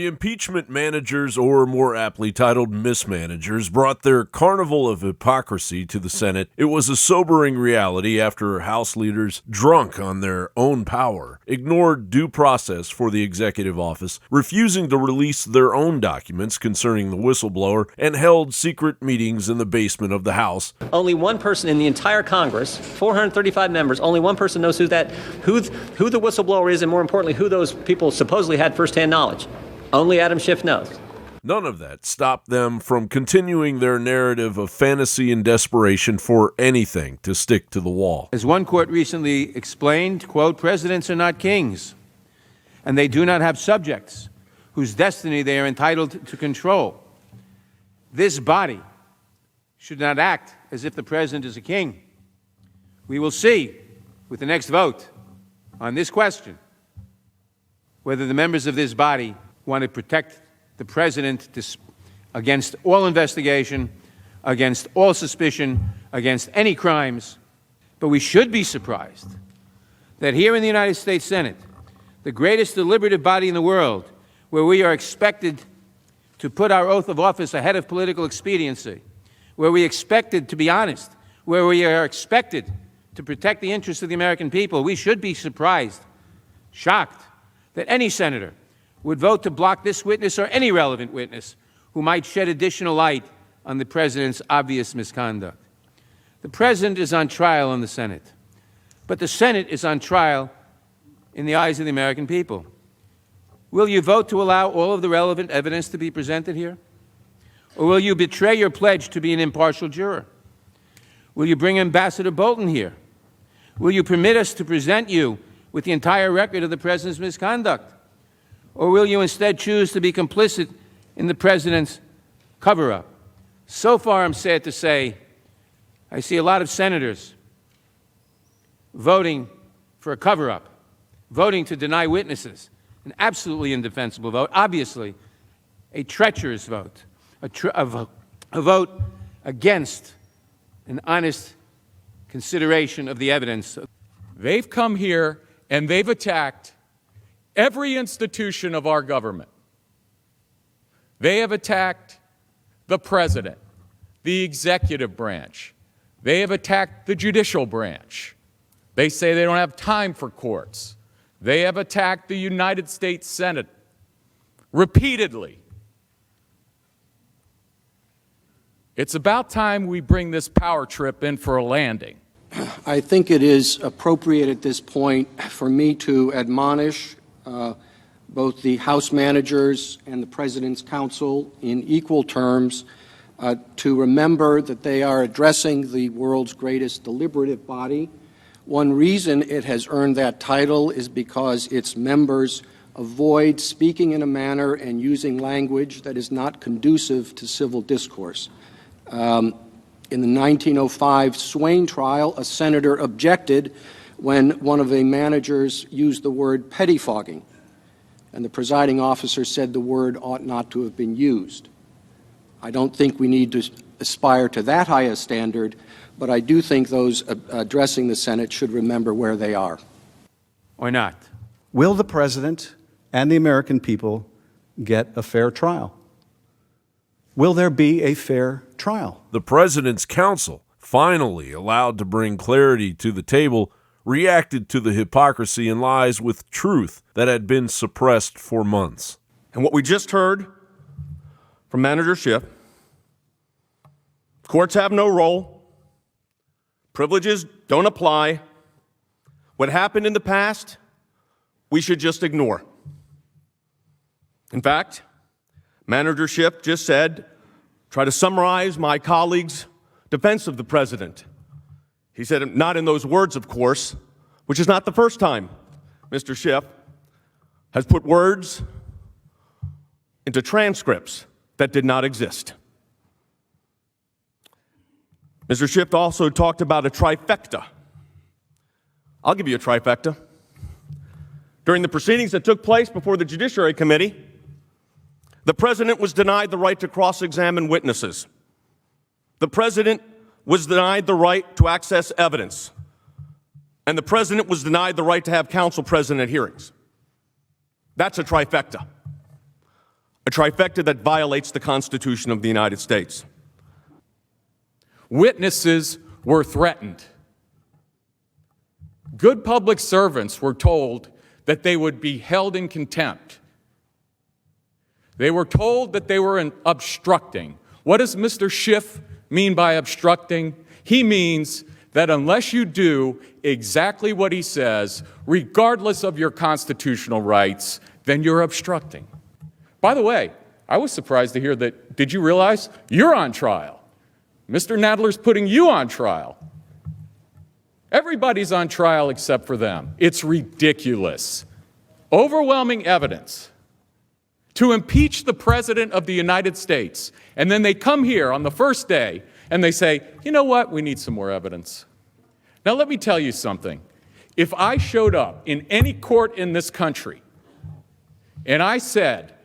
impeachment managers, or more aptly titled mismanagers, brought their carnival of hypocrisy to the Senate, it was a sobering reality after House leaders, drunk on their own power, ignored due process for the executive office, refusing to release their own documents concerning the whistleblower, and held secret meetings in the basement of the House. Only one person in the entire Congress, 435 members, only one person knows who the whistleblower is, and more importantly, who those people supposedly had firsthand knowledge. Only Adam Schiff knows. None of that stopped them from continuing their narrative of fantasy and desperation for anything to stick to the wall. As one court recently explained, quote, "Presidents are not kings, and they do not have subjects whose destiny they are entitled to control. This body should not act as if the president is a king." We will see with the next vote on this question whether the members of this body want to protect the president against all investigation, against all suspicion, against any crimes. But we should be surprised that here in the United States Senate, the greatest deliberative body in the world, where we are expected to put our oath of office ahead of political expediency, where we are expected to be honest, where we are expected to protect the interests of the American people, we should be surprised, shocked, that any senator would vote to block this witness or any relevant witness who might shed additional light on the president's obvious misconduct. The president is on trial in the Senate, but the Senate is on trial in the eyes of the American people. Will you vote to allow all of the relevant evidence to be presented here? Or will you betray your pledge to be an impartial juror? Will you bring Ambassador Bolton here? Will you permit us to present you with the entire record of the president's misconduct? Or will you instead choose to be complicit in the president's cover-up? So far, I'm sad to say, I see a lot of senators voting for a cover-up, voting to deny witnesses, an absolutely indefensible vote, obviously a treacherous vote, a vote against an honest consideration of the evidence. They've come here and they've attacked every institution of our government. They have attacked the president, the executive branch. They have attacked the judicial branch. They say they don't have time for courts. They have attacked the United States Senate repeatedly. It's about time we bring this power trip in for a landing. I think it is appropriate at this point for me to admonish both the House managers and the President's counsel in equal terms to remember that they are addressing the world's greatest deliberative body. One reason it has earned that title is because its members avoid speaking in a manner and using language that is not conducive to civil discourse. In the 1905 Swain trial, a senator objected when one of the managers used the word pettifogging, and the presiding officer said the word ought not to have been used. I don't think we need to aspire to that high a standard, but I do think those addressing the Senate should remember where they are. Or not? Will the president and the American people get a fair trial? Will there be a fair trial? The president's counsel, finally allowed to bring clarity to the table, reacted to the hypocrisy and lies with truth that had been suppressed for months. And what we just heard from Manager Schiff, courts have no role, privileges don't apply, what happened in the past, we should just ignore. In fact, Manager Schiff just said, try to summarize my colleague's defense of the president. He said it not in those words, of course, which is not the first time Mr. Schiff has put words into transcripts that did not exist. Mr. Schiff also talked about a trifecta. I'll give you a trifecta. During the proceedings that took place before the Judiciary Committee, the president was denied the right to cross-examine witnesses. The president was denied the right to access evidence. And the president was denied the right to have counsel present at hearings. That's a trifecta. a trifecta that violates the Constitution of the United States. Witnesses were threatened. Good public servants were told that they would be held in contempt. They were told that they were obstructing. What does Mr. Schiff mean by obstructing? He means that unless you do exactly what he says, regardless of your constitutional rights, then you're obstructing. By the way, I was surprised to hear that. Did you realize you're on trial? Mr. Nadler's putting you on trial. Everybody's on trial except for them. It's ridiculous. Overwhelming evidence to impeach the President of the United States. And then they come here on the first day and they say, you know what, we need some more evidence. Now let me tell you something. If I showed up in any court in this country and I said,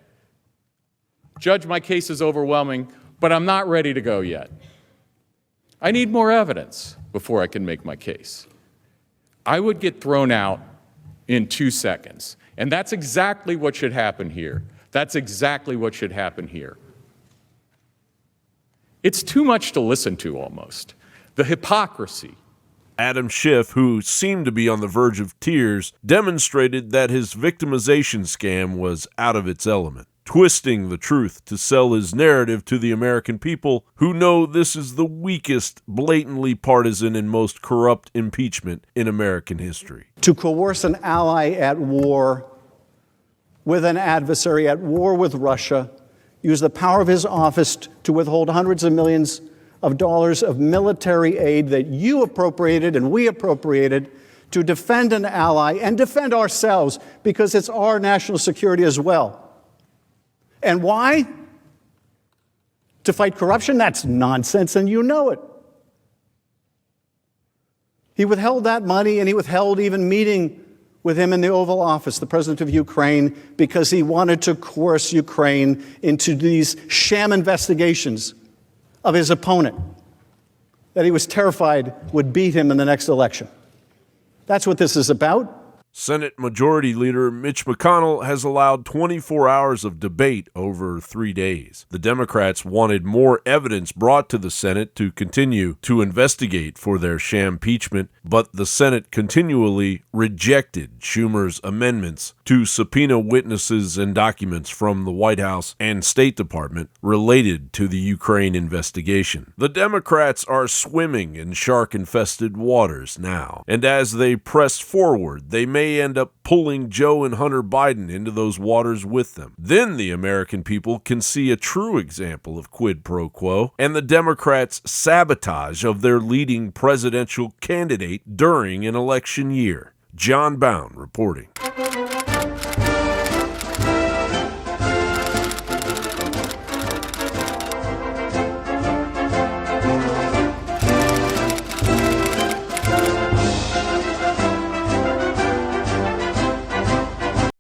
Judge, my case is overwhelming, but I'm not ready to go yet. I need more evidence before I can make my case. I would get thrown out in 2 seconds. And that's exactly what should happen here. That's exactly what should happen here. It's too much to listen to almost. The hypocrisy. Adam Schiff, who seemed to be on the verge of tears, demonstrated that his victimization scam was out of its element, twisting the truth to sell his narrative to the American people who know this is the weakest, blatantly partisan and most corrupt impeachment in American history. To coerce an ally at war with an adversary, at war with Russia, use the power of his office to withhold hundreds of millions of dollars of military aid that you appropriated and we appropriated to defend an ally and defend ourselves because it's our national security as well. And why? To fight corruption? That's nonsense, and you know it. He withheld that money, and he withheld even meeting with him in the Oval Office, the president of Ukraine, because he wanted to coerce Ukraine into these sham investigations of his opponent that he was terrified would beat him in the next election. That's what this is about. Senate Majority Leader Mitch McConnell has allowed 24 hours of debate over 3 days. The Democrats wanted more evidence brought to the Senate to continue to investigate for their sham impeachment, but the Senate continually rejected Schumer's amendments to subpoena witnesses and documents from the White House and State Department related to the Ukraine investigation. The Democrats are swimming in shark-infested waters now, and as they press forward, they may end up pulling Joe and Hunter Biden into those waters with them. Then the American people can see a true example of quid pro quo and the Democrats' sabotage of their leading presidential candidate during an election year. John Bound reporting.